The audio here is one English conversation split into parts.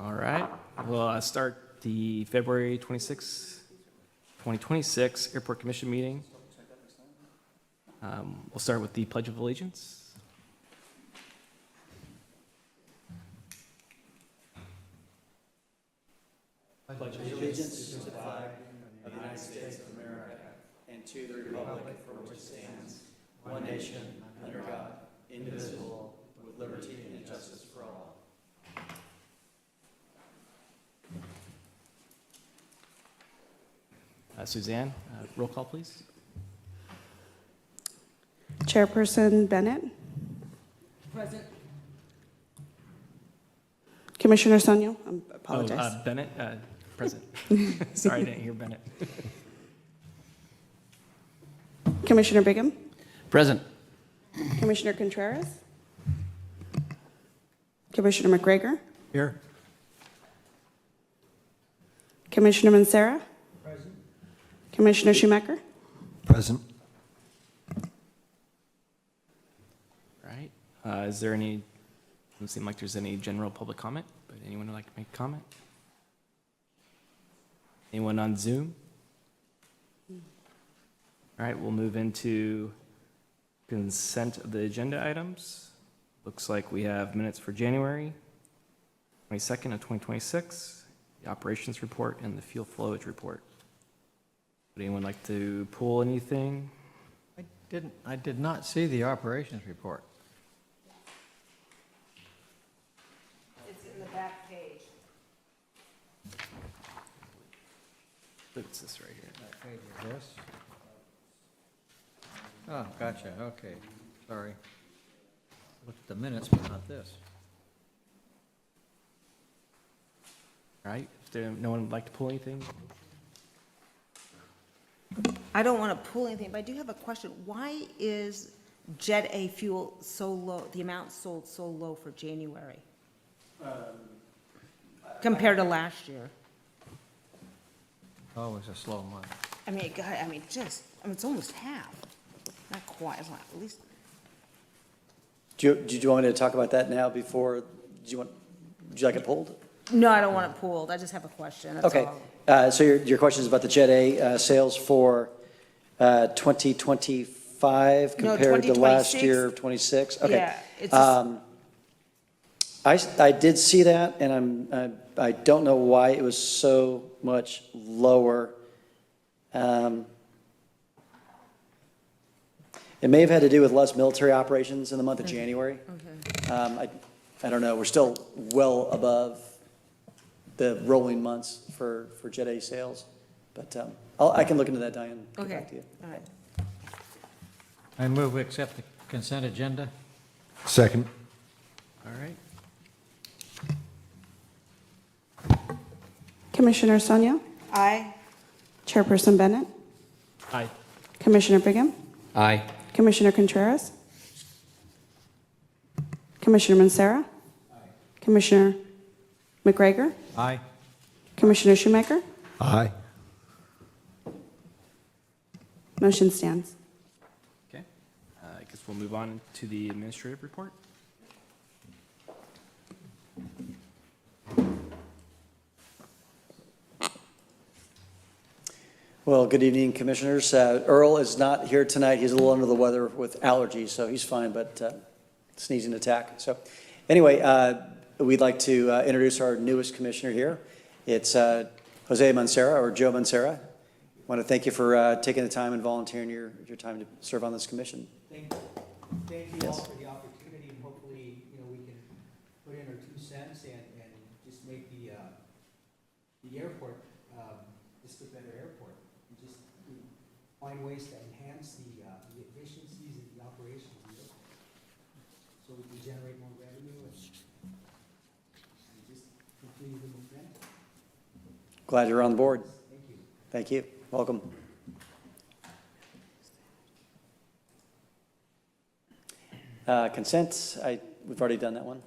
All right, we'll start the February 26, 2026 Airport Commission meeting. We'll start with the Pledge of Allegiance. Pledge allegiance to the flag of the United States of America and to the republic for which it stands, one nation, under God, indivisible, with liberty and justice for all. Suzanne, roll call, please. Chairperson Bennett. Present. Commissioner Sonio, I apologize. Bennett, present. Sorry, I didn't hear Bennett. Commissioner Bigham. Present. Commissioner Contreras. Commissioner McGregor. Here. Commissioner Mancera. Present. Commissioner Schumacher. Present. All right, is there any, doesn't seem like there's any general public comment, but anyone would like to make a comment? Anyone on Zoom? All right, we'll move into consent of the agenda items. Looks like we have minutes for January 22nd of 2026, the operations report, and the fuel flowage report. Would anyone like to pull anything? I did not see the operations report. It's in the back page. It's this right here. That page is this. Oh, gotcha, okay, sorry. Looked at the minutes, but not this. All right, if there, no one would like to pull anything? I don't want to pull anything, but I do have a question. Why is Jet A fuel so low, the amount sold so low for January? Compared to last year? Always a slow month. I mean, it's almost half. Not quite, it's not, at least, Did you want me to talk about that now before, would you like it pulled? no, I don't want it pooled. I just have a question, that's Okay, all. so your question is about the Jet A sales for 2025 No, compared to last 2026. year of 26? Okay. Yeah, it's just- I did see that, and I don't know why it was so much lower. It may have had to do with less military operations in the month of January. I don't know, we're still well above the rolling months for Jet A sales, but I can look into that, Diane, and get Okay, back to you. all right. I move we accept the consent agenda. Second. All right, Commissioner Sonio. Aye. Chairperson Bennett. aye. Commissioner Bigham. Aye. Commissioner Contreras. Commissioner Mancera. Commissioner McGregor. Aye. Commissioner Schumacher. Aye. Motion stands. Okay, I guess we'll move on to the administrative report. Well, good evening, Commissioners. Earl is not here tonight. He's a little under the weather with allergies, so he's fine, but sneezing attack. So anyway, we'd like to introduce our newest commissioner here. It's Jose Mancera, or Joe Mancera. I want to thank you for taking the time and volunteering your time to serve on this commission. Thank you all for the opportunity, and hopefully, we can put in our 2 cents and just make the airport just a better airport. And just find ways to enhance the efficiencies of the operation of the airport, so we can generate more revenue and just continue to move forward. Glad you're on board. Thank you. Thank you. Welcome. Consent, we've already done that one.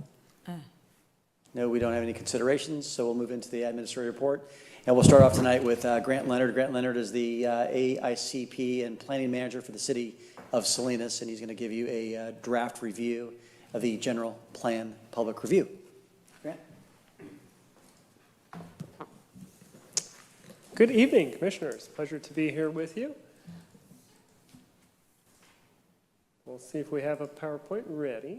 No, we don't have any considerations, so we'll move into the administrative report. And we'll start off tonight with Grant Leonard. Grant Leonard is the AICP and planning manager for the city of Salinas, and he's going to give you a draft review of the general plan public review. Grant? Good evening, Commissioners. Pleasure to be here with you. We'll see if we have a PowerPoint ready.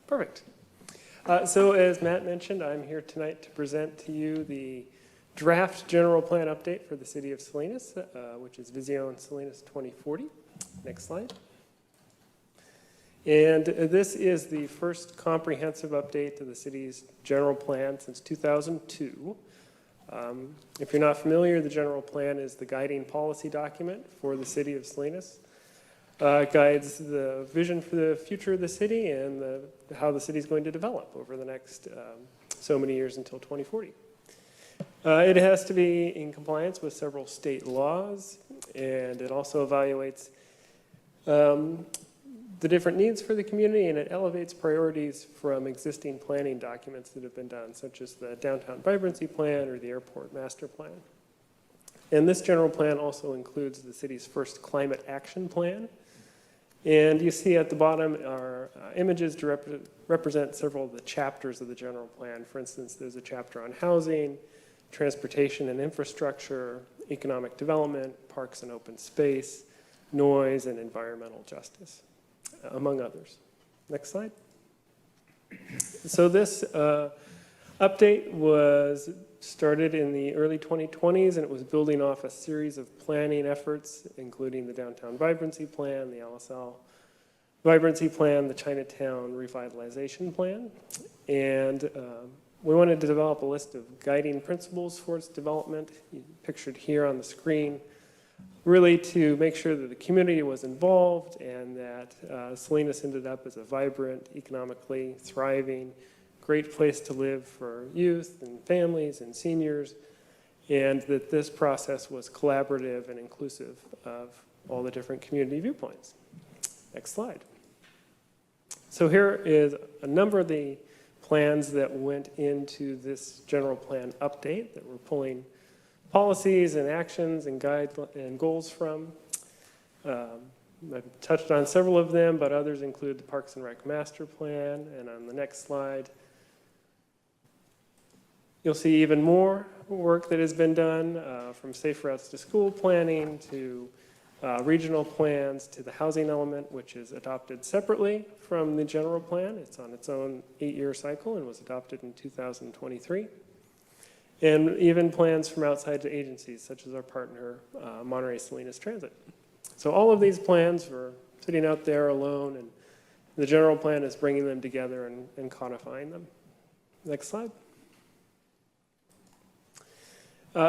Perfect. So as Matt mentioned, I'm here tonight to present to you the draft general plan update for the city of Salinas, which is Vision Salinas 2040. Next slide. And this is the first comprehensive update to the city's general plan since 2002. If you're not familiar, the general plan is the guiding policy document for the city of Salinas. Guides the vision for the future of the city and how the city is going to develop over the next so many years until 2040. It has to be in compliance with several state laws, and it also evaluates the different needs for the community, and it elevates priorities from existing planning documents that have been done, such as the Downtown Vibrancy Plan or the Airport Master Plan. And this general plan also includes the city's first climate action plan. And you see at the bottom are images to represent several of the chapters of the general plan. For instance, there's a chapter on housing, transportation and infrastructure, economic development, parks and open space, noise, and environmental justice, among others. Next slide. So this update was started in the early 2020s, and it was building off a series of planning efforts, including the Downtown Vibrancy Plan, the LSL Vibrancy Plan, the Chinatown Revitalization Plan. And we wanted to develop a list of guiding principles for its development, pictured here on the screen, really to make sure that the community was involved and that Salinas ended up as a vibrant, economically thriving, great place to live for youth and families and seniors, and that this process was collaborative and inclusive of all the different community viewpoints. Next slide. So here is a number of the plans that went into this general plan update that we're pulling policies and actions and guides and goals from. I've touched on several of them, but others include the Parks and Rec Master Plan, and on the next slide, you'll see even more work that has been done, from safe routes to school planning to regional plans to the housing element, which is adopted separately from the general plan. It's on its own 8-year cycle and was adopted in 2023. And even plans from outside agencies, such as our partner, Monterey Salinas Transit. So all of these plans were sitting out there alone, and the general plan is bringing them together and codifying them. Next slide.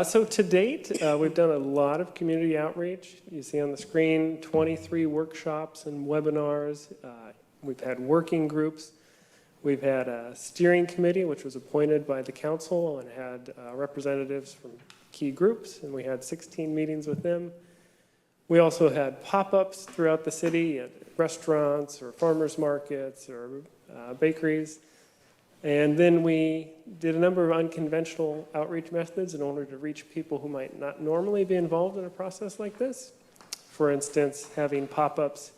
So to date, we've done a lot of community outreach. You see on the screen 23 workshops and webinars. We've had working groups. We've had a steering committee, which was appointed by the council and had representatives from key groups, and we had 16 meetings with them. We also had pop-ups throughout the city at restaurants or farmers markets or bakeries. And then we did a number of unconventional outreach methods in order to reach people who might not normally be involved in a process like this. For instance, having pop-ups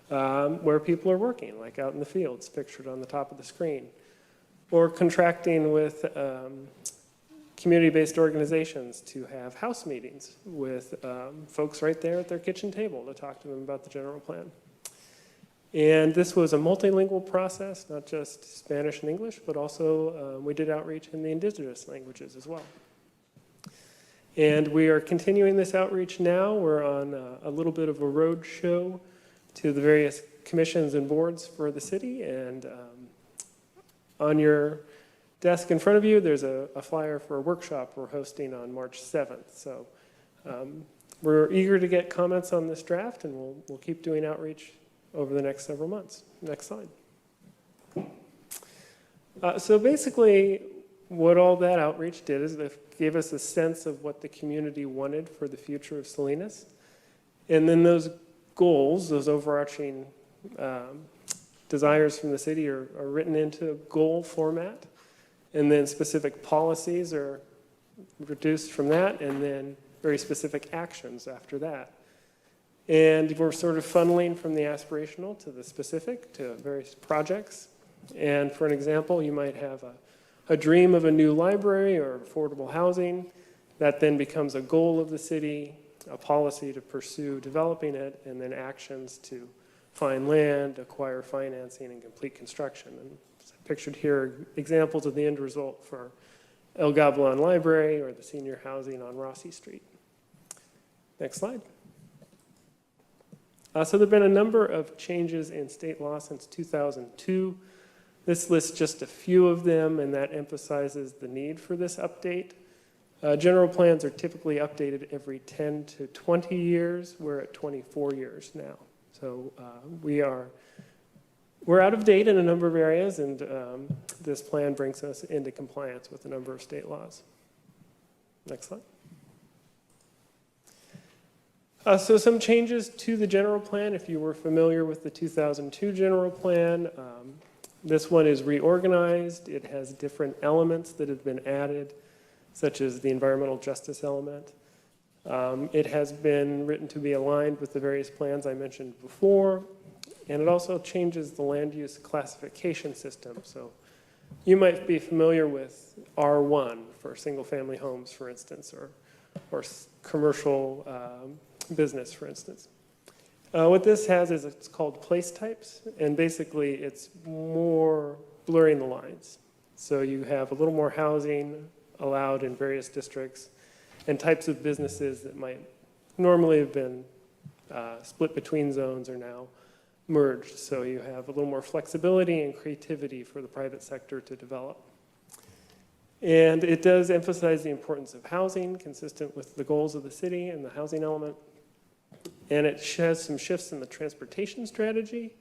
where people are working, like out in the fields, pictured on the top of the screen. Or contracting with community-based organizations to have house meetings with folks right there at their kitchen table to talk to them about the general plan. And this was a multilingual process, not just Spanish and English, but also we did outreach in the indigenous languages as well. And we are continuing this outreach now. We're on a little bit of a road show to the various commissions and boards for the city. And on your desk in front of you, there's a flyer for a workshop we're hosting on March 7th. So we're eager to get comments on this draft, and we'll keep doing outreach over the next several months. Next slide. So basically, what all that outreach did is it gave us a sense of what the community wanted for the future of Salinas. And then those goals, those overarching desires from the city are written into goal format. And then specific policies are reduced from that, and then very specific actions after that. And we're sort of funneling from the aspirational to the specific to various projects. And for an example, you might have a dream of a new library or affordable housing that then becomes a goal of the city, a policy to pursue developing it, and then actions to find land, acquire financing, and complete construction. And pictured here examples of the end result for El Gavilan Library or the senior housing on Rossi Street. Next slide. So there have been a number of changes in state law since 2002. This lists just a few of them, and that emphasizes the need for this update. General plans are typically updated every 10 to 20 years. We're at 24 years now. So we're out of date in a number of areas, and this plan brings us into compliance with a number of state laws. Next slide. So some changes to the general plan. If you were familiar with the 2002 general plan, this one is reorganized. It has different elements that have been added, such as the environmental justice element. It has been written to be aligned with the various plans I mentioned before, and it also changes the land use classification system. So you might be familiar with R1 for single-family homes, for instance, or commercial business, for instance. What this has is it's called place types, and basically it's more blurring the lines. So you have a little more housing allowed in various districts, and types of businesses that might normally have been split between zones are now merged. So you have a little more flexibility and creativity for the private sector to develop. And it does emphasize the importance of housing, consistent with the goals of the city and the housing element. And it has some shifts in the transportation strategy,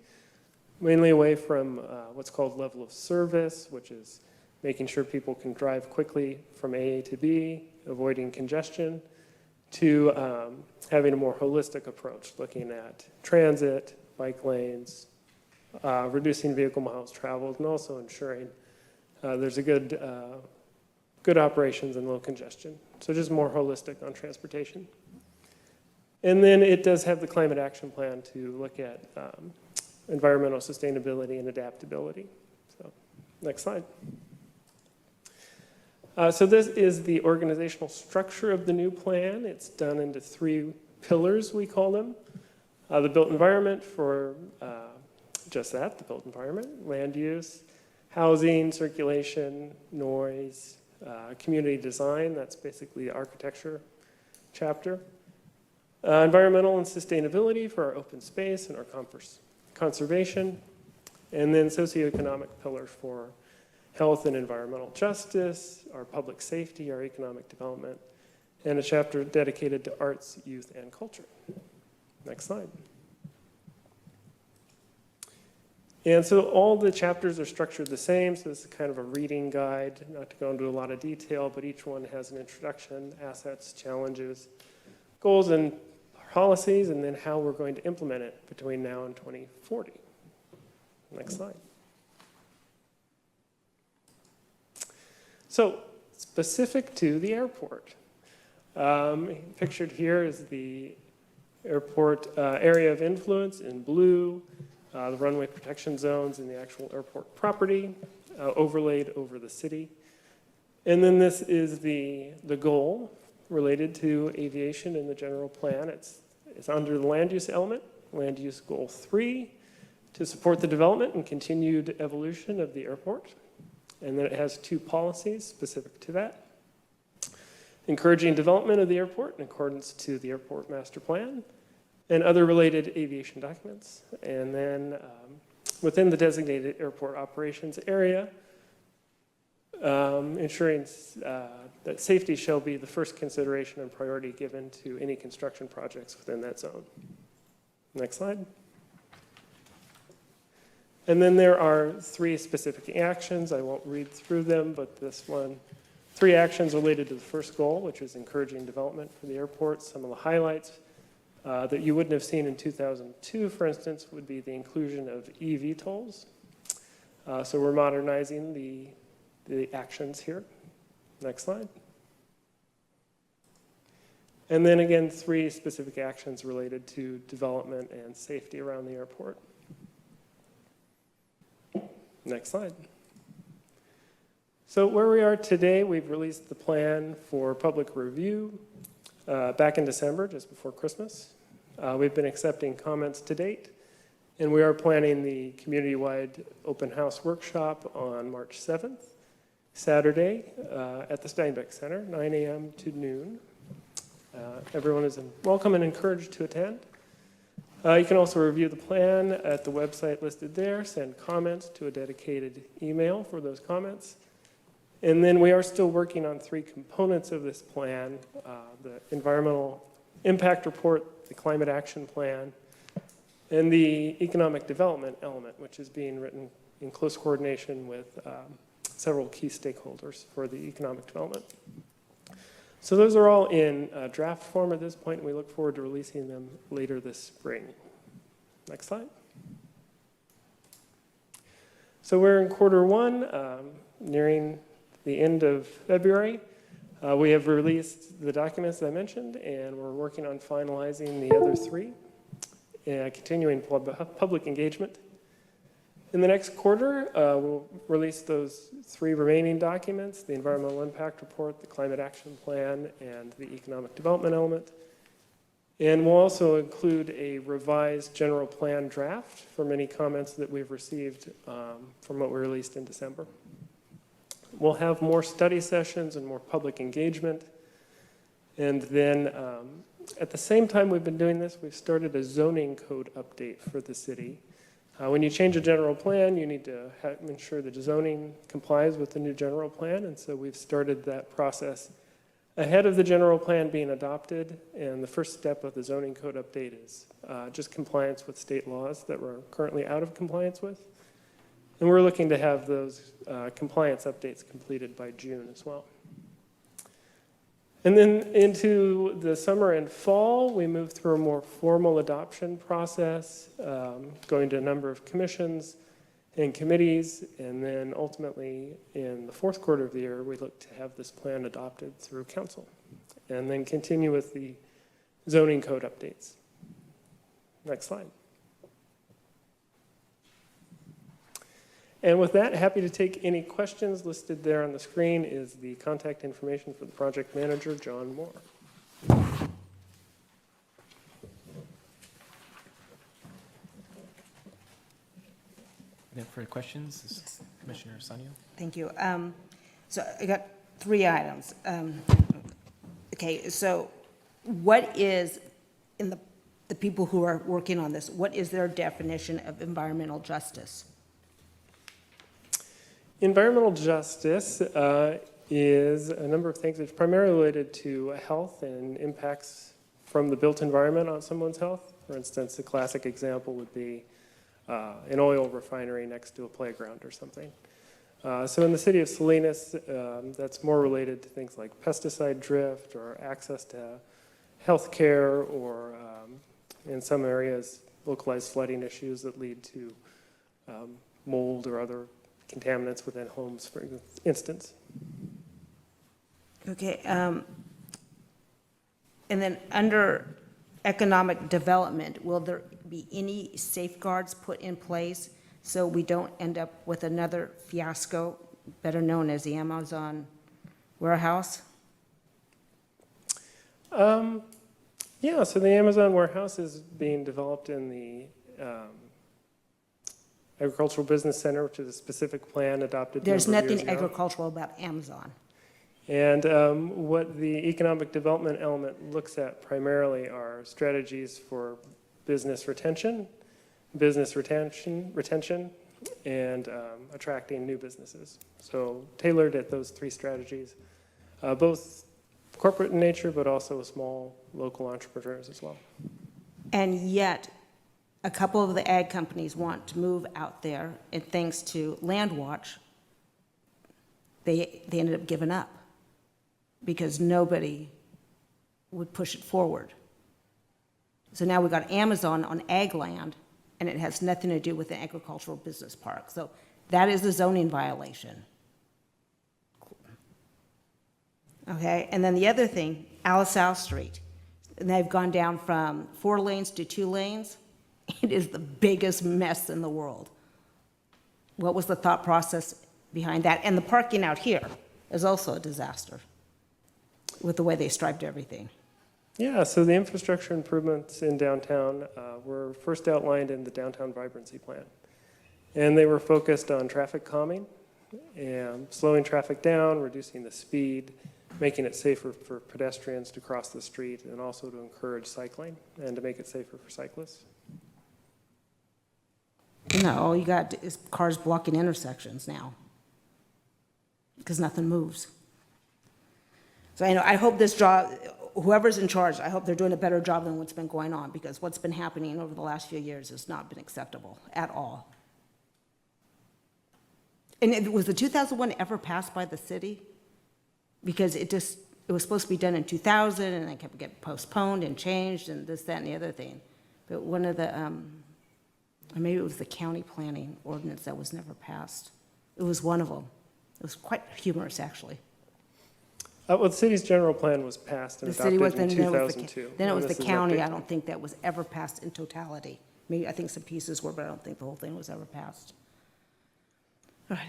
mainly away from what's called level of service, which is making sure people can drive quickly from A to B, avoiding congestion, to having a more holistic approach, looking at transit, bike lanes, reducing vehicle miles traveled, and also ensuring there's a good operations and low congestion. So just more holistic on transportation. And then it does have the climate action plan to look at environmental sustainability and adaptability. So next slide. So this is the organizational structure of the new plan. It's done into 3 pillars, we call them. The built environment for just that, the built environment, land use, housing, circulation, noise, community design, that's basically the architecture chapter. Environmental and sustainability for our open space and our conservation, and then socioeconomic pillar for health and environmental justice, our public safety, our economic development, and a chapter dedicated to arts, youth, and culture. Next slide. And so all the chapters are structured the same, so this is kind of a reading guide, not to go into a lot of detail, but each one has an introduction, assets, challenges, goals, and policies, and then how we're going to implement it between now and 2040. Next slide. So, specific to the airport. Pictured here is the airport area of influence in blue, the runway protection zones in the actual airport property, overlaid over the city. And then this is the goal related to aviation in the general plan. It's under the land use element, land use goal 3, to support the development and continued evolution of the airport. And then it has 2 policies specific to that. Encouraging development of the airport in accordance to the airport master plan and other related aviation documents. And then within the designated airport operations area, ensuring that safety shall be the first consideration and priority given to any construction projects within that zone. Next slide. And then there are 3 specific actions. I won't read through them, but this one, 3 actions related to the first goal, which is encouraging development for the airport. Some of the highlights that you wouldn't have seen in 2002, for instance, would be the inclusion of EV tolls. So we're modernizing the actions here. Next slide. And then again, 3 specific actions related to development and safety around the airport. Next slide. So where we are today, we've released the plan for public review back in December, just before Christmas. We've been accepting comments to date, and we are planning the community-wide open house workshop on March 7th, Saturday, at the Steinbeck Center, 9 a.m. to noon. Everyone is welcome and encouraged to attend. You can also review the plan at the website listed there, send comments to a dedicated email for those comments. And then we are still working on 3 components of this plan, the environmental impact report, the climate action plan, and the economic development element, which is being written in close coordination with several key stakeholders for the economic development. So those are all in draft form at this point, and we look forward to releasing them later this spring. Next slide. So we're in Q1, nearing the end of February. We have released the documents that I mentioned, and we're working on finalizing the other 3, continuing public engagement. In the next quarter, we'll release those 3 remaining documents, the environmental impact report, the climate action plan, and the economic development element. And we'll also include a revised general plan draft from any comments that we've received from what we released in December. We'll have more study sessions and more public engagement. And then at the same time we've been doing this, we've started a zoning code update for the city. When you change a general plan, you need to ensure that zoning complies with the new general plan. And so we've started that process ahead of the general plan being adopted. And the first step of the zoning code update is just compliance with state laws that we're currently out of compliance with. And we're looking to have those compliance updates completed by June as well. And then into the summer and fall, we move through a more formal adoption process, going to a number of commissions and committees, and then ultimately in the fourth quarter of the year, we look to have this plan adopted through council, and then continue with the zoning code updates. Next slide. And with that, happy to take any questions. Listed there on the screen is the contact information for the project manager, John Moore. Any further questions? This is Commissioner Sanyo. Thank you. So I got 3 items. Okay, so what is, in the people who are working on this, what is their definition of environmental justice? Environmental justice is a number of things. It's primarily related to health and impacts from the built environment on someone's health. For instance, the classic example would be an oil refinery next to a playground or something. So in the city of Salinas, that's more related to things like pesticide drift or access to health care, or in some areas, localized flooding issues that lead to mold or other contaminants within homes, for instance. Okay, and then under economic development, will there be any safeguards put in place so we don't end up with another fiasco, better known as the Amazon warehouse? Yeah, so the Amazon warehouse is being developed in the Agricultural Business Center, which is a specific plan adopted. There's a number of nothing years ago. agricultural about Amazon. And what the economic development element looks at primarily are strategies for business retention, and attracting new businesses. So tailored at those 3 strategies, both corporate in nature, but also small local entrepreneurs as well. And yet, a couple of the ag companies want to move out there, and thanks to Land Watch, they ended up giving up because nobody would push it forward. So now we've got Amazon on ag land, and it has nothing to do with the agricultural business park. So that is a zoning violation. Okay, and then the other thing, Alice South Street. And they've gone down from 4 lanes to 2 lanes. It is the biggest mess in the world. What was the thought process behind that? And the parking out here is also a disaster with the way they striped everything. Yeah, so the infrastructure improvements in downtown were first outlined in the Downtown Vibrancy Plan. And they were focused on traffic calming and slowing traffic down, reducing the speed, making it safer for pedestrians to cross the street, and also to encourage cycling and to make it safer for cyclists. No, all you got is cars blocking intersections now because nothing moves. So I hope this job, whoever's in charge, I hope they're doing a better job than what's been going on, because what's been happening over the last few years has not been acceptable at all. And was the 2001 ever passed by the city? Because it was supposed to be done in 2000, and it kept getting postponed and changed, and this, that, and the other thing. But one of the, or maybe it was the county planning ordinance that was never passed. It was one of them. It was quite humorous, actually. Well, the city's general plan was passed and The city was, adopted in 2002. then it was and the this is county. I updated. don't think that was ever passed in totality. Maybe, I think some pieces were, but I don't think the whole thing was ever passed. All right.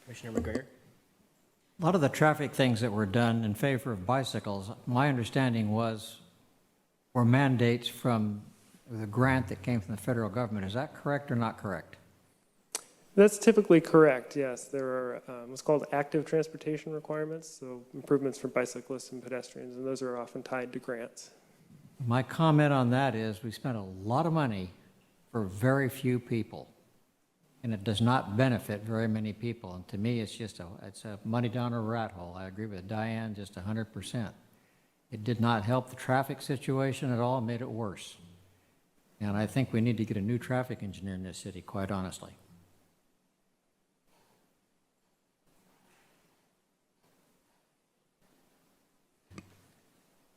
Commissioner McGregor? A lot of the traffic things that were done in favor of bicycles, my understanding were mandates from the grant that came from the federal government. Is that correct or not correct? That's typically correct, yes. There are what's called active transportation requirements, so improvements for bicyclists and pedestrians, and those are often tied to grants. My comment on that is we spent a lot of money for very few people, and it does not benefit very many people. And to me, it's a money down a rat hole. I agree with Diane just 100%. It did not help the traffic situation at all, it made it worse. And I think we need to get a new traffic engineer in this city, quite honestly.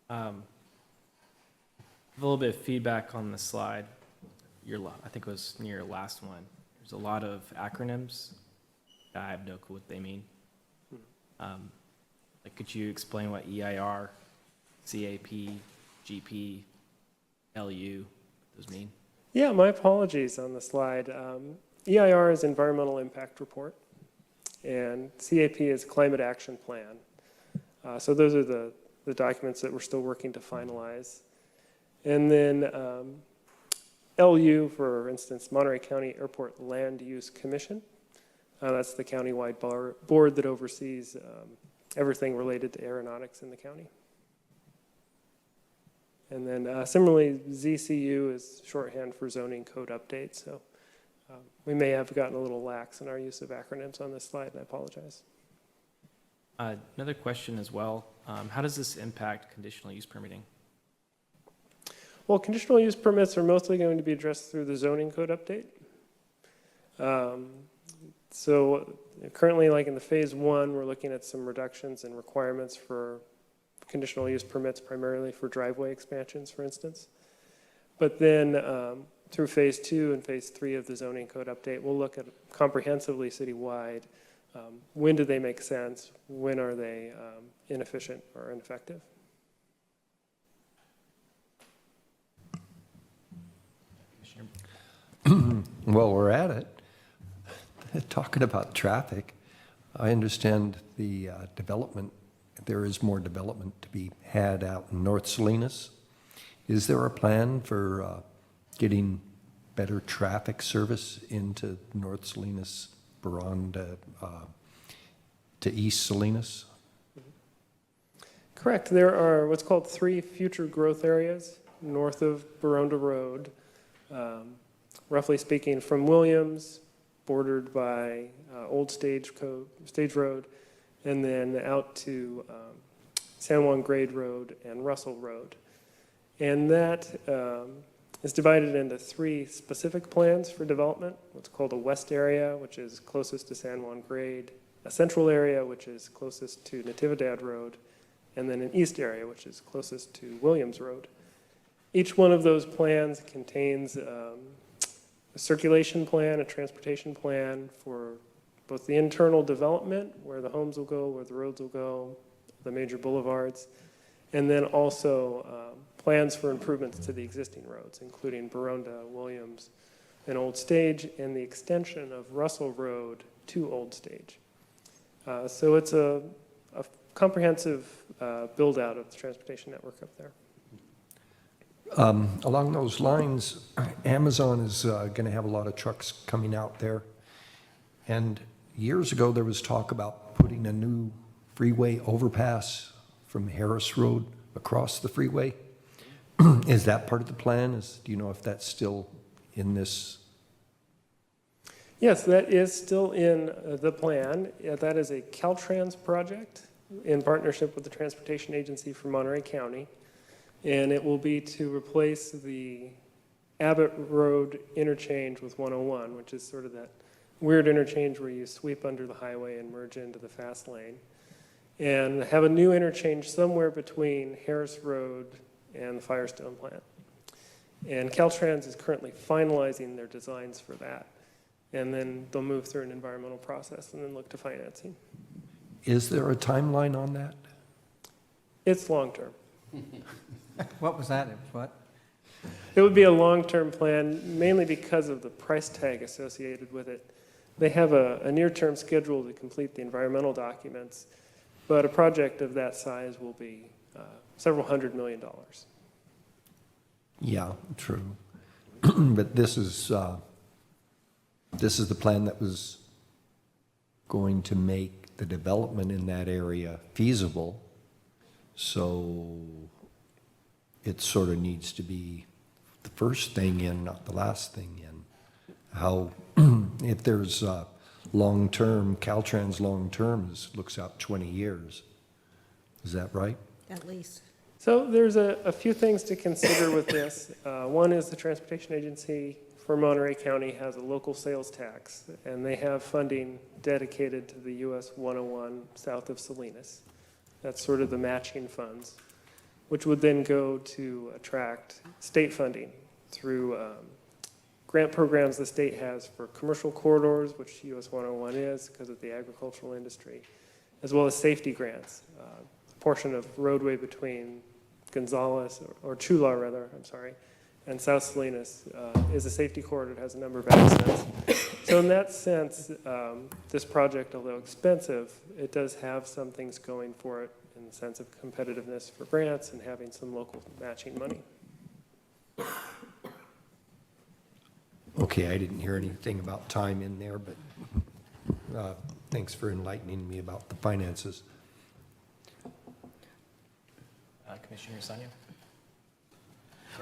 A little bit of feedback on the slide. I think it was near your last one. There's a lot of acronyms. I have no clue what they mean. Could you explain what EIR, CAP, GP, LU, those mean? Yeah, my apologies on the slide. EIR is Environmental Impact Report, and CAP is Climate Action Plan. So those are the documents that we're still working to finalize. And then LU, for instance, Monterey County Airport Land Use Commission. That's the countywide board that oversees everything related to aeronautics in the county. And then similarly, ZCU is shorthand for zoning code update. So we may have gotten a little lax in our use of acronyms on this slide, and I apologize. Another question as well. How does this impact conditional use permitting? Well, conditional use permits are mostly going to be addressed through the zoning code update. So currently, like in the phase 1, we're looking at some reductions in requirements for conditional use permits, primarily for driveway expansions, for instance. But then through phase 2 and phase 3 of the zoning code update, we'll look at comprehensively citywide. When do they make sense? When are they inefficient or ineffective? Well, we're at it. Talking about traffic, I understand the development, there is more development to be had out in North Salinas. Is there a plan for getting better traffic service into North Salinas, beyond to East Salinas? Correct. There are what's called 3 future growth areas north of Baronda Road. Roughly speaking, from Williams, bordered by Old Stage Road, and then out to San Juan Grade Road and Russell Road. And that is divided into 3 specific plans for development. What's called a west area, which is closest to San Juan Grade, a central area, which is closest to Natividad Road, and then an east area, which is closest to Williams Road. Each one of those plans contains a circulation plan, a transportation plan for both the internal development, where the homes will go, where the roads will go, the major boulevards, and then also plans for improvements to the existing roads, including Baronda, Williams, and Old Stage, and the extension of Russell Road to Old Stage. So it's a comprehensive build-out of the transportation network up there. Along those lines, Amazon is going to have a lot of trucks coming out there. And years ago, there was talk about putting a new freeway overpass from Harris Road across the freeway. Is that part of the plan? Do you know if that's still in this? Yes, that is still in the plan. That is a Caltrans project in partnership with the Transportation Agency for Monterey County. And it will be to replace the Abbott Road interchange with 101, which is sort of that weird interchange where you sweep under the highway and merge into the fast lane. And have a new interchange somewhere between Harris Road and the Firestone plant. And Caltrans is currently finalizing their designs for that. And then they'll move through an environmental process and then look to financing. Is there a timeline on that? It's long-term. What was that? What? It would be a long-term plan, mainly because of the price tag associated with it. They have a near-term schedule to complete the environmental documents, but a project of that size will be several $100 million. Yeah, true. But this is the plan that was going to make the development in that area feasible. So it sort of needs to be the first thing in, not the last thing in. How, if there's long-term, Caltrans long-term looks out 20 years. Is that right? At least. So there's a few things to consider with this. One is the Transportation Agency for Monterey County has a local sales tax, and they have funding dedicated to the US 101 south of Salinas. That's sort of the matching funds, which would then go to attract state funding through grant programs the state has for commercial corridors, which US 101 is because of the agricultural industry, as well as safety grants. A portion of roadway between Gonzales, or Chula rather, I'm sorry, and South Salinas is a safety corridor. It has a number of accidents. So in that sense, this project, although expensive, it does have some things going for it in the sense of competitiveness for grants and having some local matching money. Okay, I didn't hear anything about time in there, but thanks for enlightening me about the finances. Commissioner Sanya?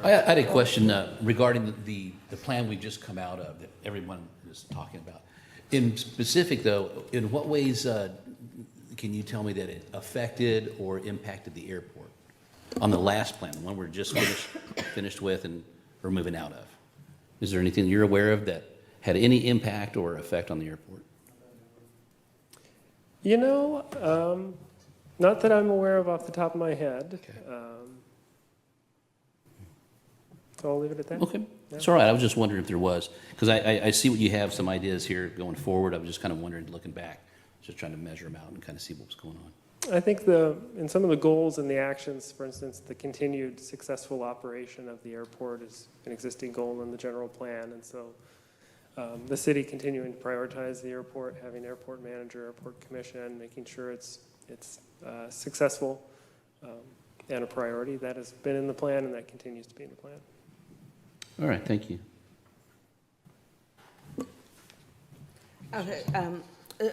I had a question regarding the plan we've just come out of that everyone is talking about. In specific, though, in what ways can you tell me that it affected or impacted the airport on the last plan, the one we're just finished with and we're moving out of? Is there anything you're aware of that had any impact or effect on the airport? You know, not that I'm aware of off the top of my head. Okay. So I'll leave it at that. Okay, that's all right. I was just wondering if there was, because I see what you have, some ideas here going forward. I was just kind of wondering, looking back, just trying to measure them out and kind of see what was going on. I think in some of the goals and the actions, for instance, the continued successful operation of the airport is an existing goal in the general plan. And so the city continuing to prioritize the airport, having airport manager, airport commission, making sure it's successful and a priority. That has been in the plan and that continues to be in the plan. All right, thank you. Okay,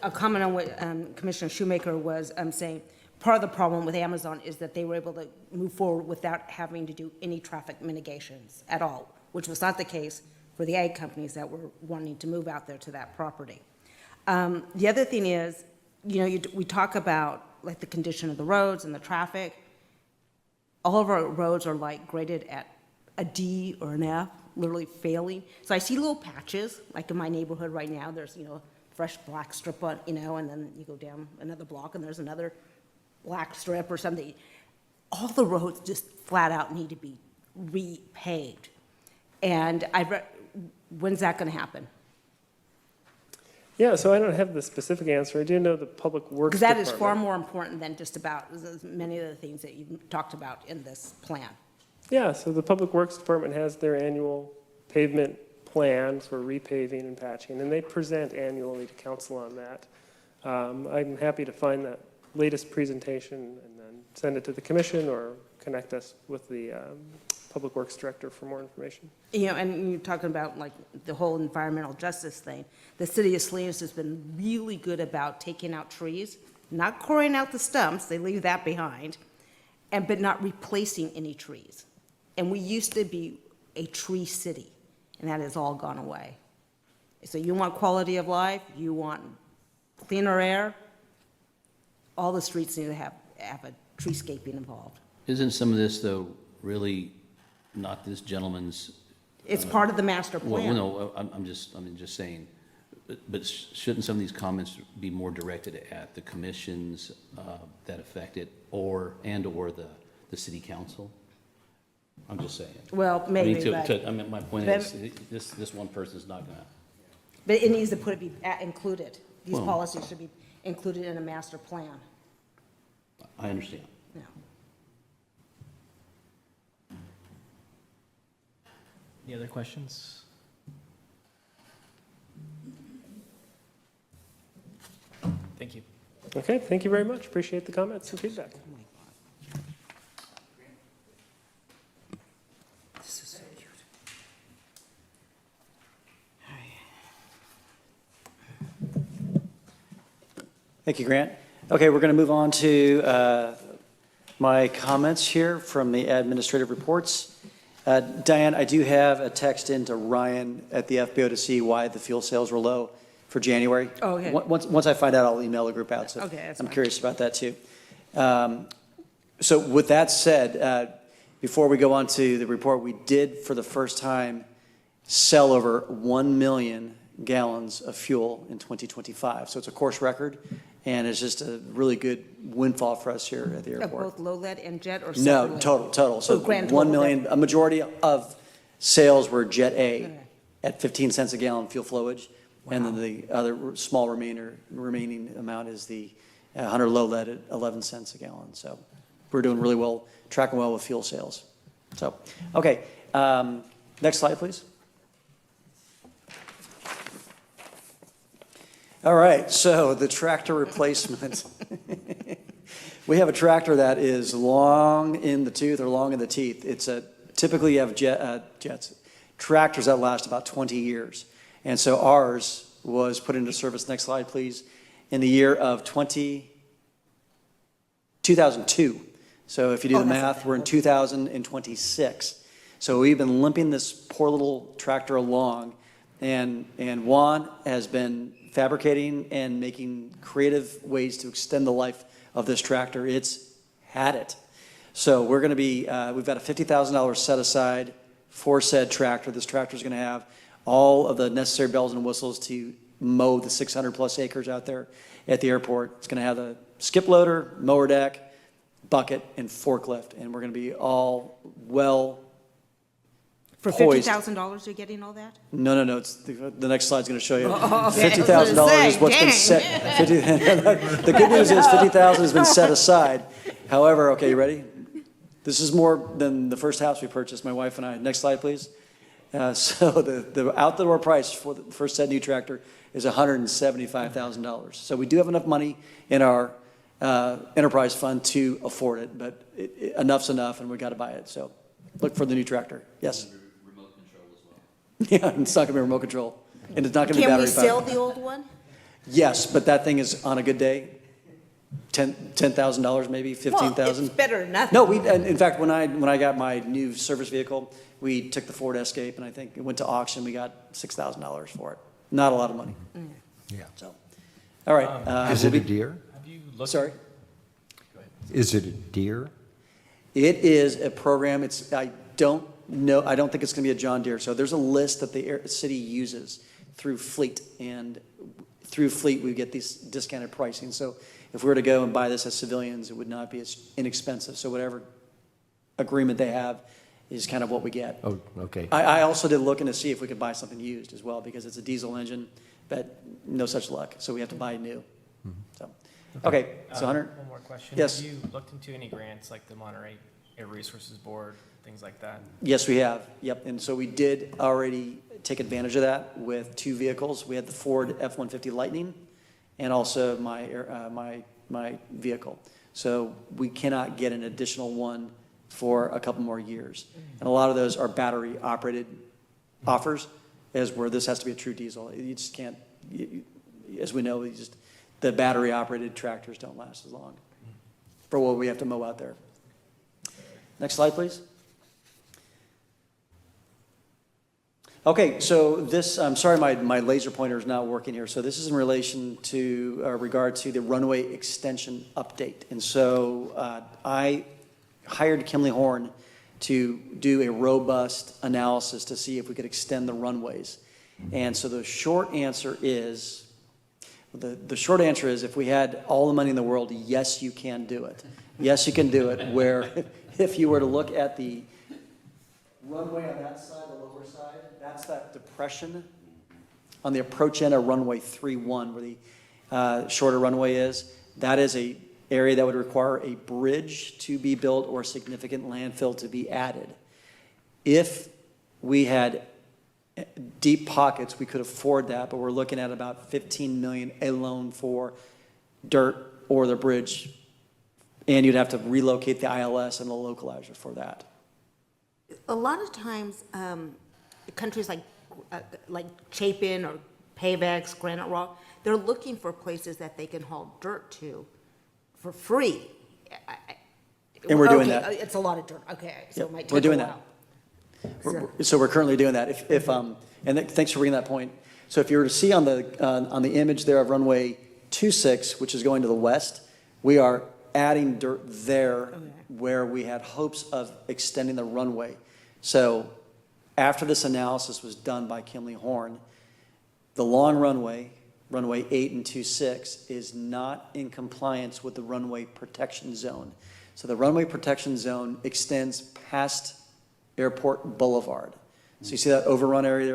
a comment on what Commissioner Shoemaker was saying. Part of the problem with Amazon is that they were able to move forward without having to do any traffic mitigations at all, which was not the case for the ag companies that were wanting to move out there to that property. The other thing is, you know, we talk about like the condition of the roads and the traffic. All of our roads are like graded at a D or an F, literally failing. So I see little patches, like in my neighborhood right now, there's, you know, fresh black strip on, you know, and then you go down another block and there's another black strip or something. All the roads just flat out need to be repaved. And when's that gonna happen? Yeah, so I don't have the specific answer. I do know the Public Works Because that is far Department. more important than just about many of the things that you talked about in this plan. Yeah, so the Public Works Department has their annual pavement plan for repaving and patching, and they present annually to council on that. I'm happy to find that latest presentation and then send it to the commission or connect us with the Public Works Director for more information. You know, and you're talking about like the whole environmental justice thing. The city of Salinas has been really good about taking out trees, not coring out the stumps, they leave that behind, but not replacing any trees. And we used to be a tree city, and that has all gone away. So you want quality of life, you want cleaner air, all the streets need to have a treescaping involved. Isn't some of this, though, really not this gentleman's? It's part of the master Well, plan. no, I'm just saying, but shouldn't some of these comments be more directed at the commissions that affect it, or the city council? I'm just saying. Well, I mean, maybe, but, I mean, my point but- is, this one person's not gonna, but it needs to be included. These Well- policies should be included in a master plan. I understand. Yeah. Any other questions? Thank you. Okay, thank you very much. Appreciate the comments and feedback. This is so cute. Thank you, Grant. Okay, we're going to move on to my comments here from the administrative reports. Diane, I do have a text into Ryan at the FBO to see why the fuel sales were low for January. Oh, okay. Once I find out, I'll email the group out. So Okay, that's I'm fine. curious about that too. So with that said, before we go on to the report, we did for the first time sell over 1 million gallons of fuel in 2025. So it's a course record, and it's just a really good windfall for us here at the Of airport. both low lead and jet or No, separately? total. So Oh, grand 1 total, million, then. a majority of sales were Jet A Okay. at 15 cents a gallon fuel flowage. And then the other small remaining amount is the 100 low lead at 11 cents a gallon. So we're doing really well, tracking well with fuel sales. So, okay, next slide, please. All right, so the tractor replacement. We have a tractor that is long in the tooth or long in the teeth. It's typically you have jets, tractors that last about 20 years. And so ours was put into service, next slide, please, in the year of 2002. So if you do the math, we're in 2026. So we've been limping this poor little tractor along, and Juan has been fabricating and making creative ways to extend the life of this tractor. It's had it. So we're going to be, we've got a $50,000 set aside for said tractor. This tractor is going to have all of the necessary bells and whistles to mow the 600 plus acres out there at the airport. It's going to have a skip loader, mower deck, bucket, and forklift. And we're going to be all well For poised. $50,000 you're getting all that? No, it's the next slide's going to show you. okay. $50,000 is what's been set. The good news is $50,000 has been set aside. However, okay, you ready? This is more than the first house we purchased, my wife and I. Next slide, please. So the out-the-door price for the first set new tractor is $175,000. So we do have enough money in our enterprise fund to afford it, but enough's enough, and we got to buy it. So look for the new tractor. Yes. Remote control as well. Yeah, it's not going to be remote control, and it's not going to be Can we battery sell powered. the old one? Yes, but that thing is on a good day, $10,000 maybe, $15,000. Well, it's better than nothing. No, and in fact, when I got my new service vehicle, we took the Ford Escape, and I think it went to auction. We got $6,000 for it. Not a lot of money. Yeah. So, all right. Is it a deer? Have you looked? Sorry. Is it a deer? It is a program. I don't think it's going to be a John Deere. So there's a list that the city uses through Fleet, and through Fleet we get these discounted pricing. So if we were to go and buy this as civilians, it would not be as inexpensive. So whatever agreement they have is kind of what we get. Oh, okay. I also did look in to see if we could buy something used as well, because it's a diesel engine. but no such luck, so we have to buy new. So, okay, so Hunter? One more question. Yes. Have you looked into any grants like the Monterey Air Resources Board, things like that? Yes, we have, yep, and so we did already take advantage of that with 2 vehicles. We had the Ford F-150 Lightning and also my vehicle. So we cannot get an additional one for a couple more years. And a lot of those are battery-operated offers, as where this has to be a true diesel. You just can't, as we know, the battery-operated tractors don't last as long for what we have to mow out there. Next slide, please. Okay, so this, I'm sorry, my laser pointer is not working here. So this is in relation to, regard to the runway extension update. And so I hired Kimley Horn to do a robust analysis to see if we could extend the runways. And so the short answer is, the short answer is if we had all the money in the world, yes, you can do it. Yes, you can do it, where if you were to look at the runway on that side, the lower side, that's that depression on the approach end of runway 3-1, where the shorter runway is. That is a area that would require a bridge to be built or significant landfill to be added. If we had deep pockets, we could afford that, but we're looking at about $15 million alone for dirt or the bridge, and you'd have to relocate the ILS and the localizer for that. A lot of times, countries like Chapin or Pavex, Granite Rock, they're looking for places that they can haul dirt to for free. And we're doing Okay, that. It's a lot of dirt, okay, so Yep, it might we're take a doing while. So we're currently doing that. Thanks for bringing that point. So if you were to see on the image there of runway 26, which is going to the west, we are adding dirt there where we had hopes of extending the runway. So after this analysis was done by Kimley Horn, the long runway, runway 8 and 26, is not in compliance with the runway protection zone. So the runway protection zone extends past Airport Boulevard. So you see that overrun area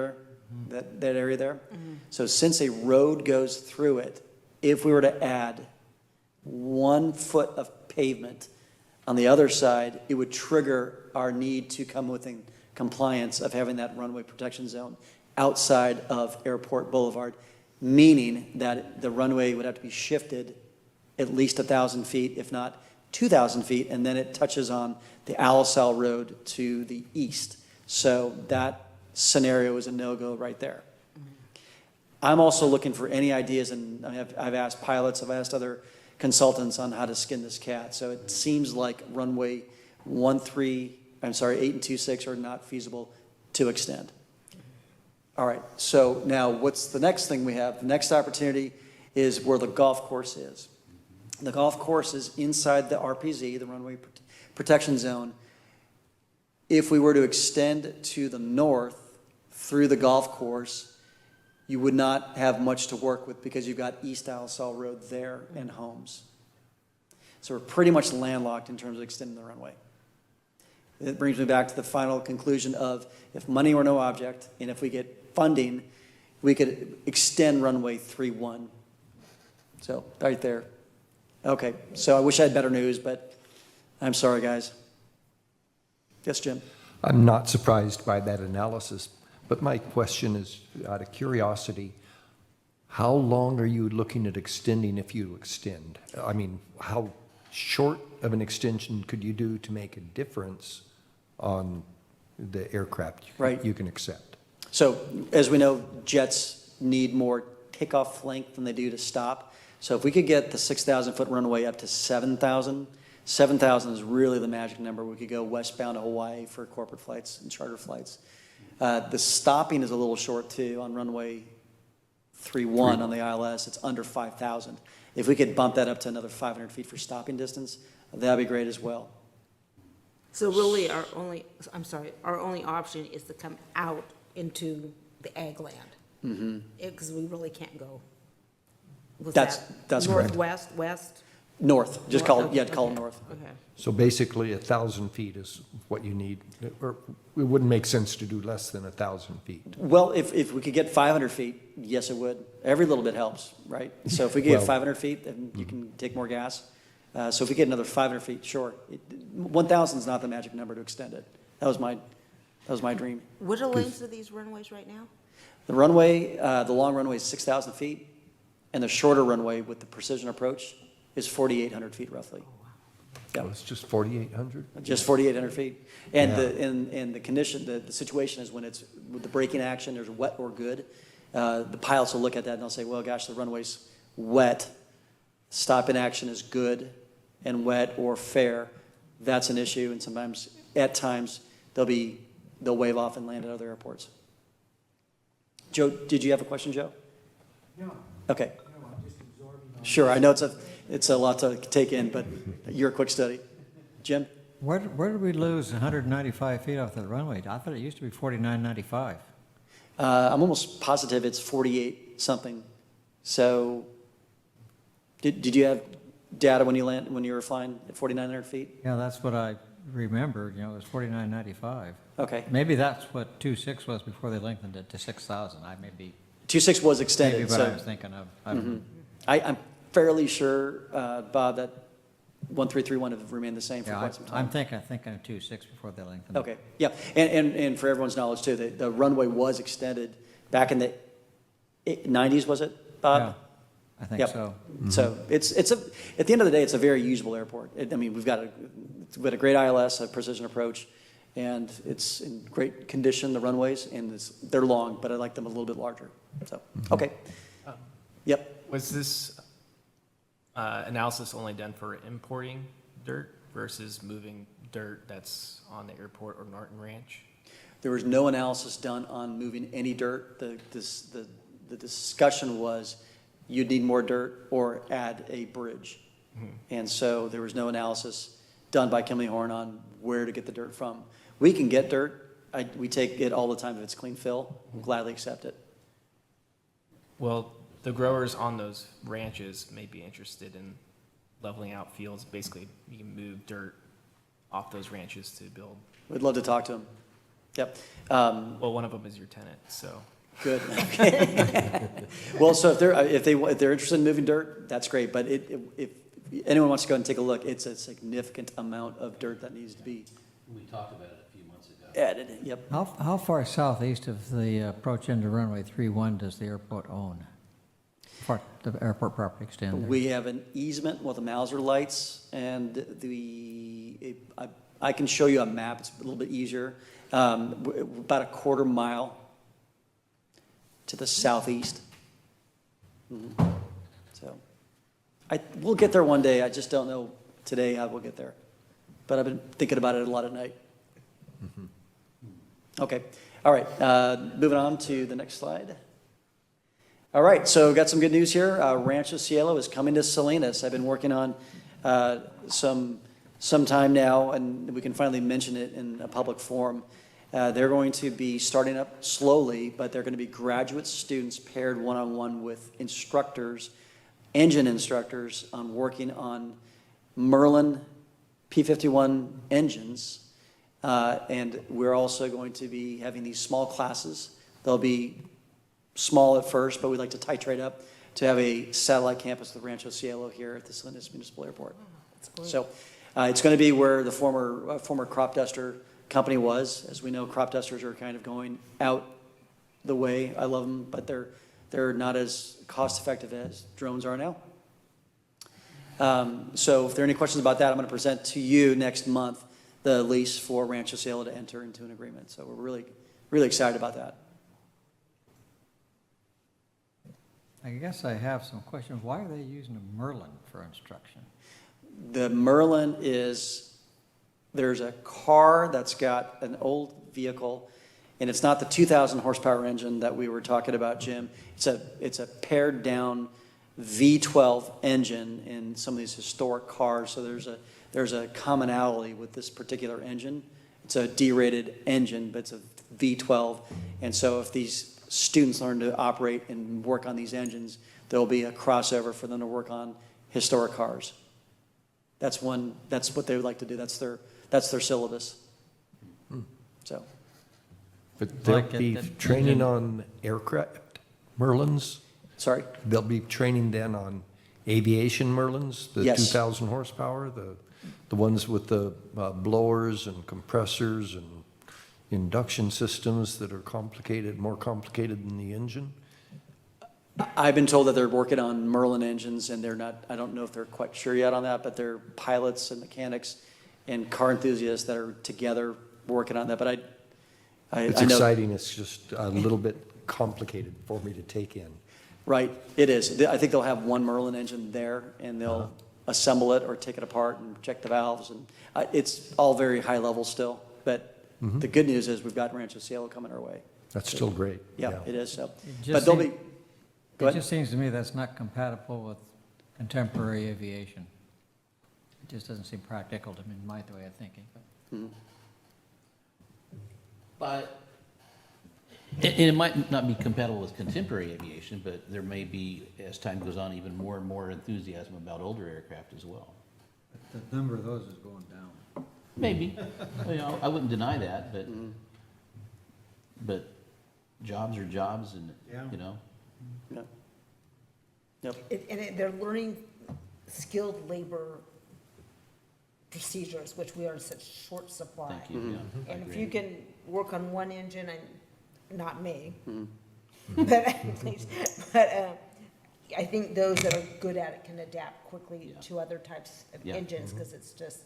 there, that area there? So since a road goes through it, if we were to add 1 foot of pavement on the other side, it would trigger our need to come within compliance of having that runway protection zone outside of Airport Boulevard, meaning that the runway would have to be shifted at least 1,000 feet, if not 2,000 feet, and then it touches on the Alisal Road to the east. So that scenario is a no-go right there. I'm also looking for any ideas, and I've asked pilots, I've asked other consultants on how to skin this cat. So it seems like runway 8 and 26 are not feasible to extend. All right, so now what's the next thing we have? The next opportunity is where the golf course is. The golf course is inside the RPZ, the runway protection zone. If we were to extend to the north through the golf course, you would not have much to work with because you've got East Alisal Road there and homes. So we're pretty much landlocked in terms of extending the runway. That brings me back to the final conclusion of if money were no object, and if we get funding, we could extend runway 3-1. So right there. Okay, so I wish I had better news, but I'm sorry, guys. Yes, Jim? I'm not surprised by that analysis, but my question is, out of curiosity, how long are you looking at extending if you extend? I mean, how short of an extension could you do to make a difference on the aircraft you can accept? So as we know, jets need more takeoff length than they do to stop. So if we could get the 6,000-foot runway up to 7,000, 7,000 is really the magic number. We could go westbound to Hawaii for corporate flights and charter flights. The stopping is a little short too on runway 3-1 on the ILS. It's under 5,000. If we could bump that up to another 500 feet for stopping distance, that'd be great as well. So really, our only option is to come out into the ag land. Because we really can't go. Was That's that correct. northwest, west? North, just call it, yeah, call it north. Okay. So basically, 1,000 feet is what you need, or it wouldn't make sense to do less than 1,000 feet. Well, if we could get 500 feet, yes, it would. Every little bit helps, right? So if we get Well- 500 feet, then you can take more gas. So if we get another 500 feet, sure. 1,000 is not the magic number to extend it. That was my dream. What are the lengths of these runways right now? The runway, the long runway is 6,000 feet, and the shorter runway with the precision approach is 4,800 feet roughly. So it's just 4,800? Just 4,800 feet. And Yeah. and the condition, the situation is when it's, with the braking action, there's wet or good, the pilots will look at that and they'll say, well, gosh, the runway's wet, stop in action is good, and wet or fair, that's an issue, and sometimes, at times, they'll wave off and land at other airports. Joe, did you have a question, Joe? No, Okay, no, I'm just absorbing all. sure, I know it's a lot to take in, but you're a quick study. Jim? Where did we lose 195 feet off the runway? I thought it used to be 49.95. I'm almost positive it's 48 something. So, did you have data when you were flying at 4,900 feet? Yeah, that's what I remember, it was 49.95. Okay. Maybe that's what 2.6 was before they lengthened it to 6,000. I may be, 2.6 was maybe extended, what I so was thinking of. I don't know. I'm fairly sure, Bob, that 1331 have remained the same for Yeah, quite some I'm time. thinking of 2.6 before they lengthened it. Okay, yeah, and for everyone's knowledge too, the runway was extended back in the 90s, was it, Bob? Yeah, I think Yep. so. So it's at the end of the day, it's a very usable airport. I mean, we've got a great ILS, a precision approach, and it's in great condition, the runways, and they're long, but I like them a little bit larger. So, okay. Yep. Was this analysis only done for importing dirt versus moving dirt that's on the airport or Norton Ranch? There was no analysis done on moving any dirt. The discussion was you'd need more dirt or add a bridge. And so there was no analysis done by Kimley Horn on where to get the dirt from. We can get dirt. We take it all the time if it's clean fill. We'll gladly accept it. Well, the growers on those ranches may be interested in leveling out fields. Basically, you can move dirt off those ranches to build. We'd love to talk to them. Yep. Well, one of them is your tenant, so. Good. Okay. Well, so if they're interested in moving dirt, that's great. But if anyone wants to go and take a look, it's a significant amount of dirt that needs to be We talked about it a few months ago. added. Yep. How far southeast of the approach into runway 31 does the airport own? Far the airport property extend there? We have an easement with the Mauser lights, and I can show you a map. It's a little bit easier. About a quarter mile to the southeast. So, we'll get there one day. I just don't know today how we'll get there. But I've been thinking about it a lot at night. Okay. All right. Moving on to the next slide. All right. So we've got some good news here. Rancho Cielo is coming to Salinas. I've been working on some time now, and we can finally mention it in a public forum. They're going to be starting up slowly, but they're going to be graduate students paired one-on-one with instructors, engine instructors, on working on Merlin P-51 engines. And we're also going to be having these small classes. They'll be small at first, but we'd like to titrate up to have a satellite campus with Rancho Cielo here at the Salinas Municipal Airport. So it's going to be where the former crop duster company was. As we know, crop dusters are kind of going out the way. I love them, but they're not as cost effective as drones are now. So if there are any questions about that, I'm going to present to you next month the lease for Rancho Cielo to enter into an agreement. So we're really, really excited about that. I guess I have some questions. Why are they using a Merlin for instruction? The Merlin there's a car that's got an old vehicle, and it's not the 2,000 horsepower engine that we were talking about, Jim. It's a pared down V12 engine in some of these historic cars. So there's a commonality with this particular engine. It's a D-rated engine, but it's a V12. And so if these students learn to operate and work on these engines, there'll be a crossover for them to work on historic cars. That's what they would like to do. That's their syllabus. So, But they'll Like be the training engine- on aircraft Merlins? sorry? They'll be training then on aviation Merlins, the Yes. 2,000 horsepower, the ones with the blowers and compressors and induction systems that are complicated, more complicated than the engine? I've been told that they're working on Merlin engines, and they're not, I don't know if they're quite sure yet on that, but they're pilots and mechanics and car enthusiasts that are together working on that, but I It's know. exciting, it's just a little bit complicated for me to take in. Right, it is. I think they'll have one Merlin engine there, and they'll assemble it or take it apart and check the valves, and it's all very high level still, but the good news is we've got Rancho Cielo coming our way. That's still great. Yeah, it is, so. just But they'll seem- be, go It ahead. just seems to me that's not compatible with contemporary aviation. It just doesn't seem practical to me, in my way of thinking. But, and it might not be compatible with contemporary aviation, but there may be, as time goes on, even more and more enthusiasm about older aircraft as well. The number of those is going down. Maybe, you know, I wouldn't deny that, but jobs are jobs and, you know. Yep. Yep. They're learning skilled labor procedures, which we are in such short supply. Thank you, yeah. I And if agree. you can work on one engine, and not me, Mm-hmm. but I think those that are good at it can adapt quickly Yeah. to other types of Yeah. engines, because it's just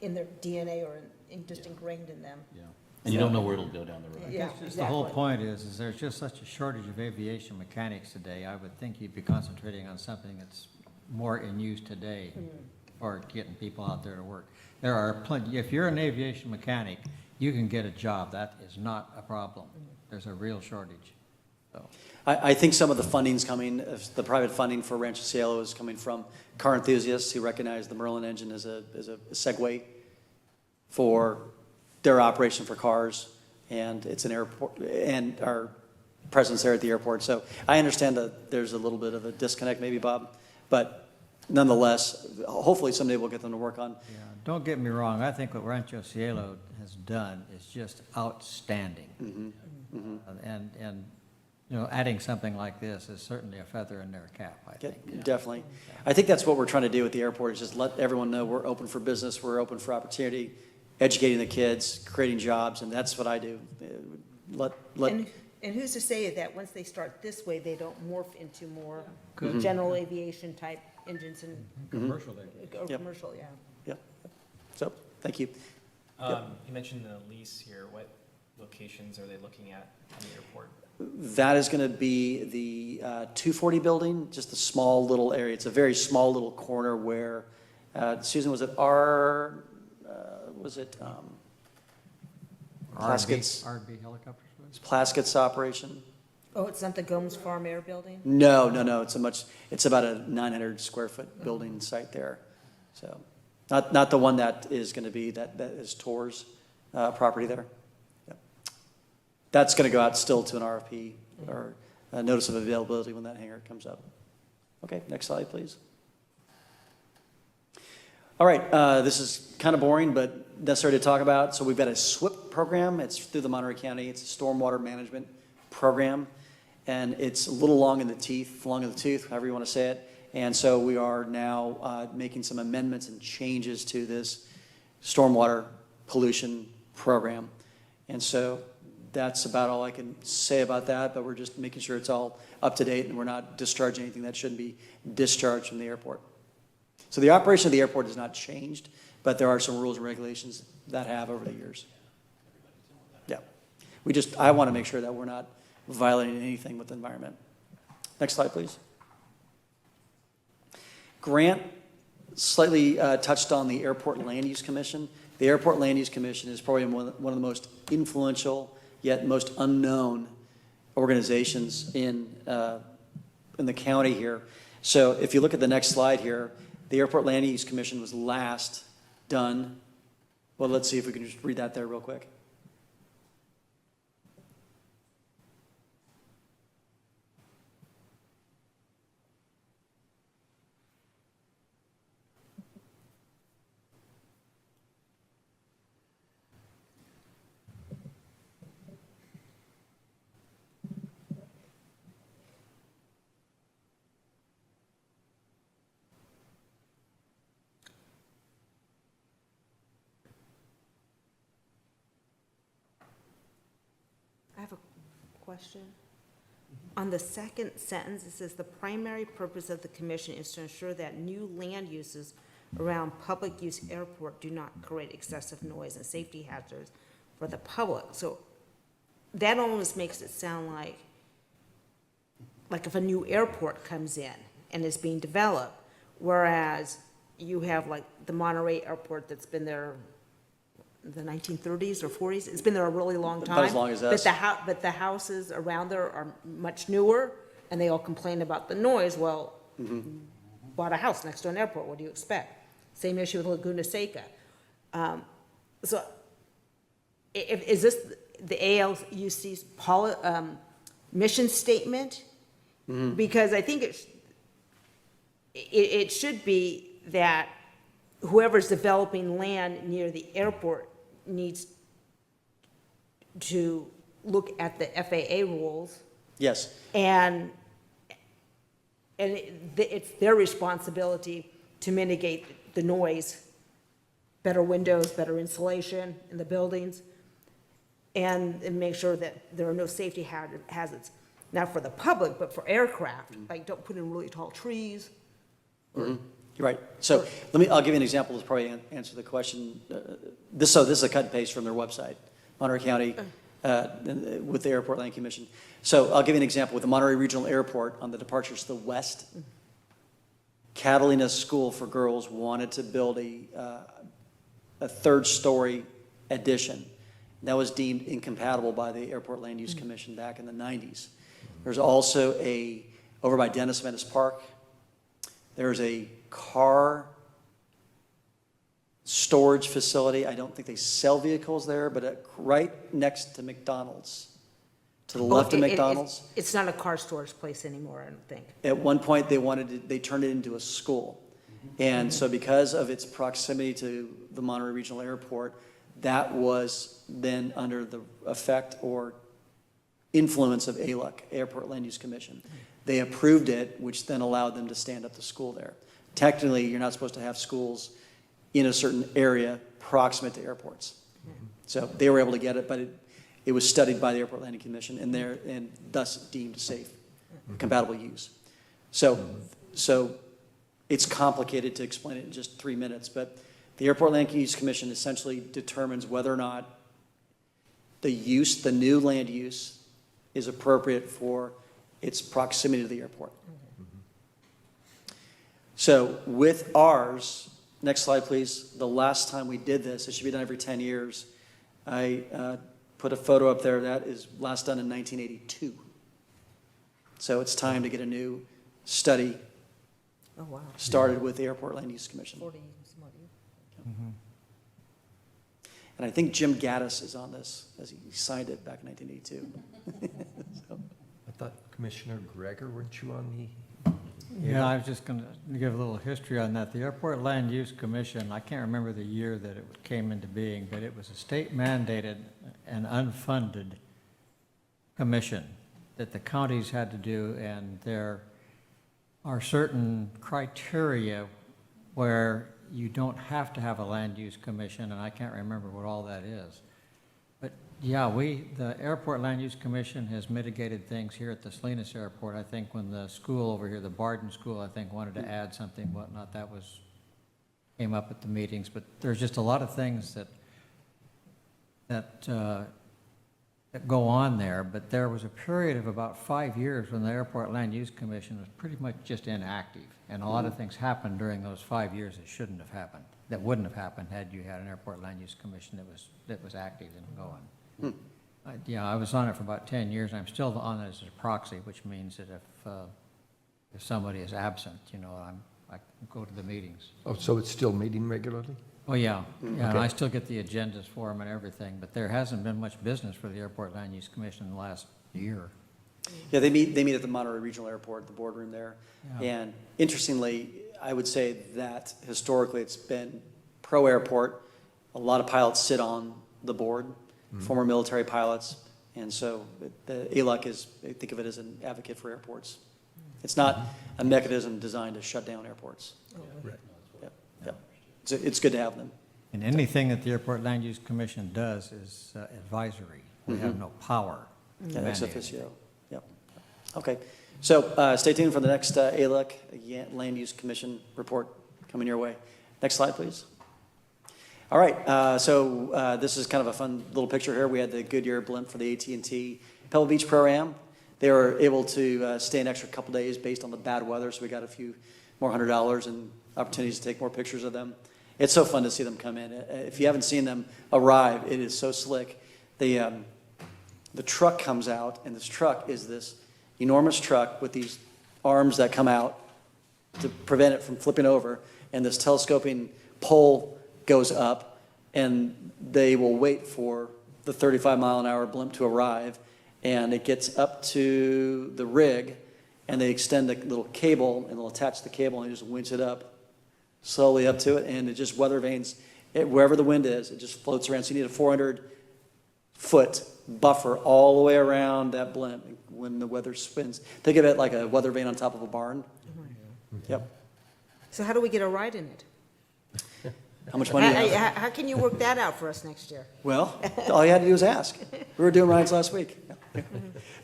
in their DNA or just ingrained in them. Yeah, and you don't know where it'll go down the road. Yeah, Just the whole exactly. point is there's just such a shortage of aviation mechanics today. I would think you'd be concentrating on something that's more in use today or getting people out there to work. There are plenty, if you're an aviation mechanic, you can get a job. That is not a problem. There's a real shortage. So, I think some of the funding's coming, the private funding for Rancho Cielo is coming from car enthusiasts who recognize the Merlin engine as a segue for their operation for cars, and it's an airport, and our presence there at the airport. So I understand that there's a little bit of a disconnect maybe, Bob, but nonetheless, hopefully someday we'll get them to work on. yeah, don't get me wrong. I think what Rancho Cielo has done is just outstanding. And you know, adding something like this is certainly a feather in their cap, I think. Definitely. I think that's what we're trying to do at the airport, is just let everyone know we're open for business, we're open for opportunity, educating the kids, creating jobs, and that's what I do. Let, And who's to say that once they start this way, they don't morph into more general aviation type engines and, Commercial or Yep. commercial, yeah. yeah. So, thank you. You mentioned the lease here. What locations are they looking at on the airport? That is going to be the 240 building, just a small little area. It's a very small little corner where, Susan, was it Plaskett's RB helicopters? Plaskett's operation? Oh, it's not the Gomes Farm Air Building? No. It's about a 900 square foot building site there. So, not the one that is going to be, that is Tor's property there. Yep. That's going to go out still to an RFP or a notice of availability when that hangar comes up. Okay, next slide, please. All right, this is kind of boring, but necessary to talk about. So we've got a SWIP program. It's through the Monterey County. It's a stormwater management program, and it's a little long in the tooth, however you want to say it. And so we are now making some amendments and changes to this stormwater pollution program. And so that's about all I can say about that, but we're just making sure it's all up to date and we're not discharging anything that shouldn't be discharged from the airport. So the operation of the airport has not changed, but there are some rules and regulations that have over the years. Yeah. I want to make sure that we're not violating anything with the environment. Next slide, please. Grant slightly touched on the Airport Land Use Commission. The Airport Land Use Commission is probably one of the most influential yet most unknown organizations in the county here. So if you look at the next slide here, the Airport Land Use Commission was last done. Well, let's see if we can just read that there real quick. question. On the second sentence, it says, "The primary purpose of the commission is to ensure that new land uses around public use airport do not create excessive noise and safety hazards for the public." So that almost makes it sound like if a new airport comes in and is being developed, whereas you have like the Monterey Airport that's been there in the 1930s or 40s, it's been there a really long time. About as long as us. But the houses around there are much newer, and they all complain about the noise. Well, bought a house next to an airport, what do you expect? Same issue with Laguna Seca. So is this the ALUC's mission statement? Because I think it should be that whoever's developing land near the airport needs to look at the FAA rules, Yes, and it's their responsibility to mitigate the noise, better windows, better insulation in the buildings, and make sure that there are no safety hazards. Not for the public, but for aircraft, like don't put in really tall trees. you're right. So I'll give you an example to probably answer the question. This is a cut and paste from their website, Monterey County, with the Airport Land Commission. So I'll give you an example. With the Monterey Regional Airport, on the departures to the west, Catalina School for Girls wanted to build a third-story addition. That was deemed incompatible by the Airport Land Use Commission back in the 90s. There's also over by Dennis Menace Park, there's a car storage facility. I don't think they sell vehicles there, but right next to McDonald's, to the left of McDonald's. It's not a car storage place anymore, I don't think. At one point, they turned it into a school. And so because of its proximity to the Monterey Regional Airport, that was then under the effect or influence of ALUC, Airport Land Use Commission. They approved it, which then allowed them to stand up the school there. Technically, you're not supposed to have schools in a certain area proximate to airports. So they were able to get it, but it was studied by the Airport Land Use Commission and thus deemed safe, compatible use. So it's complicated to explain it in just 3 minutes, but the Airport Land Use Commission essentially determines whether or not the new land use is appropriate for its proximity to the airport. So with ours, next slide please, the last time we did this, it should be done every 10 years. I put a photo up there that is last done in 1982. So it's time to get a new study Oh, wow. started with the Airport Land Use Commission. 40 some odd years. And I think Jim Gaddis is on this, as he signed it back in 1982. So, I thought Commissioner Gregor, weren't you on the? Yeah, I was just going to give a little history on that. The Airport Land Use Commission, I can't remember the year that it came into being, but it was a state-mandated and unfunded commission that the counties had to do, and there are certain criteria where you don't have to have a land use commission, and I can't remember what all that is. But yeah, the Airport Land Use Commission has mitigated things here at the Salinas Airport. I think when the school over here, the Barden School, I think wanted to add something, whatnot, came up at the meetings. But there's just a lot of things that go on there. But there was a period of about 5 years when the Airport Land Use Commission was pretty much just inactive. And a lot of things happened during those 5 years that shouldn't have happened, that wouldn't have happened had you had an Airport Land Use Commission that was active and going. I was on it for about 10 years, and I'm still on it as a proxy, which means that if somebody is absent, I can go to the meetings. Oh, so it's still meeting regularly? Oh, yeah, and Okay. I still get the agendas for them and everything, but there hasn't been much business for the Airport Land Use Commission in the last year. yeah, they meet at the Monterey Regional Airport, the boardroom there. Yeah. And interestingly, I would say that historically it's been pro-airport. A lot of pilots sit on the board, former military pilots. And so the ALUC I think of it as an advocate for airports. It's not a mechanism designed to shut down airports. Right. Yep. It's good to have them. And anything that the Airport Land Use Commission does is advisory. We have no power. Yeah, ex Mandated. officio, yep. Okay, so stay tuned for the next ALEC, Land Use Commission report coming your way. Next slide, please. All right, so this is kind of a fun little picture here. We had the Goodyear blimp for the AT&T Pebble Beach Pro-Am. They were able to stay an extra couple days based on the bad weather, so we got a few more $100 and opportunities to take more pictures of them. It's so fun to see them come in. If you haven't seen them arrive, it is so slick. The truck comes out, and this truck is this enormous truck with these arms that come out to prevent it from flipping over, and this telescoping pole goes up, and they will wait for the 35-mile-an-hour blimp to arrive, and it gets up to the rig, and they extend a little cable, and they'll attach the cable, and they just winch it up, slowly up to it, and it just weather vanes it, wherever the wind is, it just floats around. So you need a 400-foot buffer all the way around that blimp when the weather spins. Think of it like a weather vane on top of a barn. Yep. So how do we get a ride in it? How much money do you have? How can you work that out for us next year? Well, all you had to do was ask. We were doing rides last week.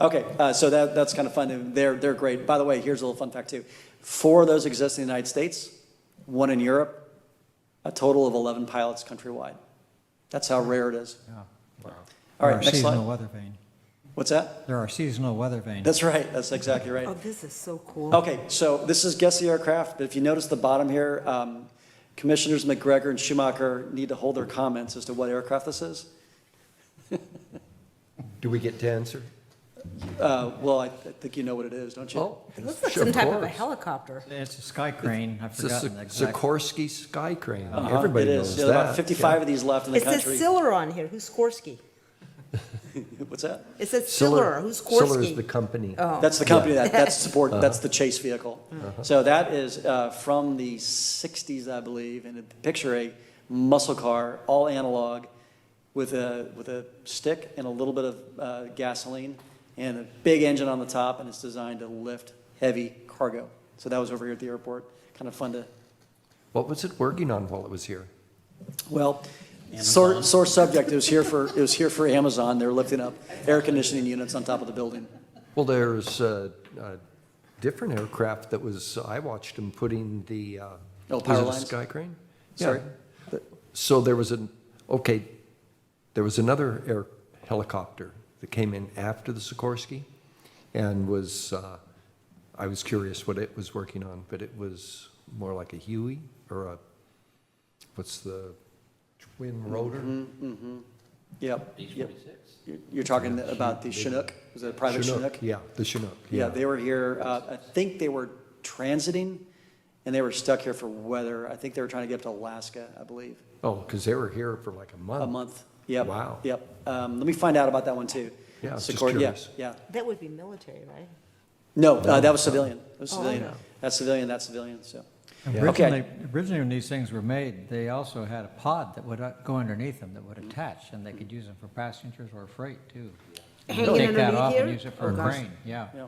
Okay, so that's kind of fun. And they're great. By the way, here's a little fun fact too. 4 of those exist in the United States, 1 in Europe, a total of 11 pilots countrywide. That's how rare it is. Yeah. All They're right, our next seasonal slide. weather vane. What's that? They're our seasonal weather vane. That's right. That's exactly right. Oh, this is so cool. Okay, so this is Guess the Aircraft, but if you notice the bottom here, Commissioners McGregor and Schumacher need to hold their comments as to what aircraft this is. Do we get to answer? Well, I think you know what it is, don't you? Oh, It looks like sure, some type of a course. helicopter. It's a sky crane. I've It's a forgotten the exact. Sikorsky Sky Crane. Uh-huh, Everybody it knows is. that. There are about 55 of these left in the It says country. Siller on here. Who's Skorsky? What's that? It says Siller. Who's Siller is the Skorsky? company. Oh. That's the company that's support. That's the chase vehicle. So that is from the 60s, I believe. And picture a muscle car, all analog, with a stick and a little bit of gasoline and a big engine on the top, and it's designed to lift heavy cargo. So that was over here at the airport. Kind of fun to. What was it working on while it was here? Well, sore subject. It was here for Amazon. They were lifting up air conditioning units on top of the building. Well, there's a different aircraft that was, I watched them putting the, Oh, was power it a lines? Sky Crane? Sorry? Yeah. So there was there was another air helicopter that came in after the Sikorsky and was, I was curious what it was working on, but it was more like a Huey or a, what's the twin rotor? Yep. Beach Yep. 46. You're talking about the Chinook? Was it a private Chinook? Yeah, the Chinook. Yeah, they were here, I think they were transiting, and they were stuck here for weather. I think they were trying to get up to Alaska, I believe. Oh, because they were here for like a month. A month. Yep. Wow. Yep. Let me find out about that one, too. Yeah, I was just Sikor- curious. Yeah. That would be military, right? No, that was civilian. That was Oh, civilian. okay. That's civilian, that's civilian, so. Originally, when these things were made, they also had a pod that would go underneath them that would attach, and they could use them for passengers or freight, too. Hanging Take that underneath off and here? use it for Oh, a gosh. crane, yeah. Yeah.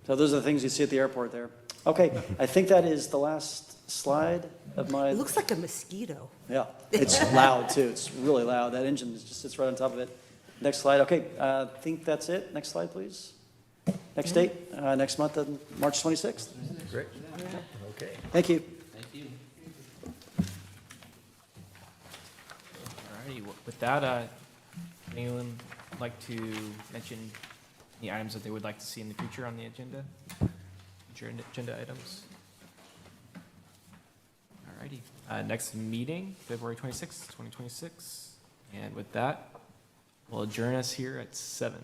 So those are the things you see at the airport there. Okay, I think that is the last slide of my, It looks like a mosquito. yeah. It's loud, too. It's really loud. That engine just sits right on top of it. Next slide. Okay, I think that's it. Next slide, please. Next date, next month, on March 26th. Great. Okay. Thank you. Thank you. Alrighty, with that, anyone like to mention the items that they would like to see in the future on the agenda? Future agenda items? Alrighty, next meeting, February 26th, 2026. And with that, we'll adjourn us here at 7.